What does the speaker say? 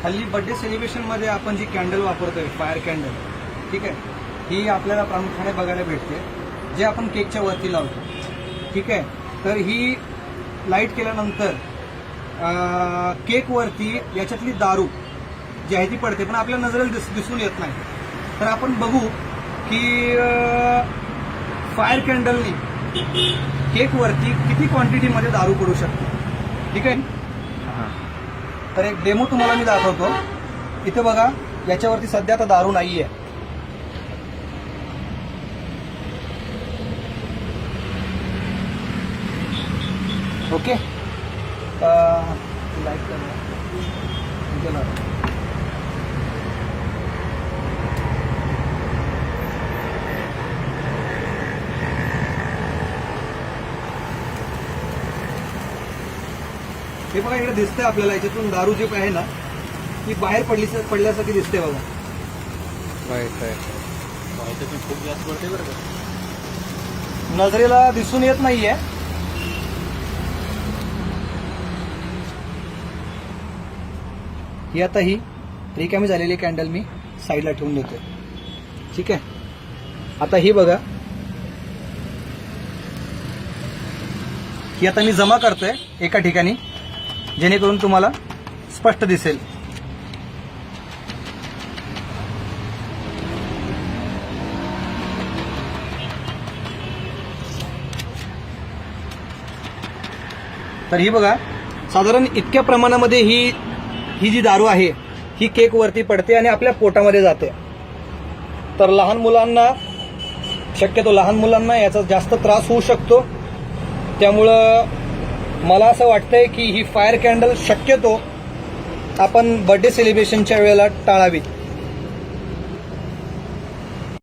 हल्ली बर्थडे सेलिब्रेशनमध्ये आपण जी कॅन्डल वापरतोय, फायर कॅन्डल, ठीक आहे, ही आपल्याला प्रामुख्याने बघायला भेटते, जे आपण केकच्या वरती लावतो. ठीक आहे, तर ही लाईट केल्यानंतर केकवरती याच्यातली दारू जी आहे ती पडते, पण आपल्या नजरेला दिसून येत नाही. तर आपण बघू की फायर कॅन्डलनी केकवरती किती क्वांटिटीमध्ये दारू पडू शकते. ठीक आहे, तर एक डेमो तुम्हाला मी दाखवतो. इथे बघा, याच्यावरती सध्या आता दारू नाहीये. ओके, लाईट करा. हे बघा, इकडे दिसतंय आपल्याला, याच्यातून दारू जी आहे ना ती बाहेर पडल्यासारखी दिसते बघा. खूप जास्त पडते बरं का. नजरेला दिसून येत नाहीये. ही आता ही रिकामी झालेली कॅन्डल मी साईडला ठेवून देतोय. ठीक आहे, आता ही बघा, ही आता मी जमा करतोय एका ठिकाणी, जेणेकरून तुम्हाला स्पष्ट दिसेल. तर ही बघा, साधारण इतक्या प्रमाणामध्ये ही जी दारू आहे ही केक वरती पडते आणि आपल्या पोटामध्ये जाते. तर शक्यतो लहान मुलांना याचा जास्त त्रास होऊ शकतो. त्यामुळं मला असं वाटतंय की ही फायर कॅन्डल शक्यतो आपण बर्थडे सेलिब्रेशनच्या वेळेला टाळावी.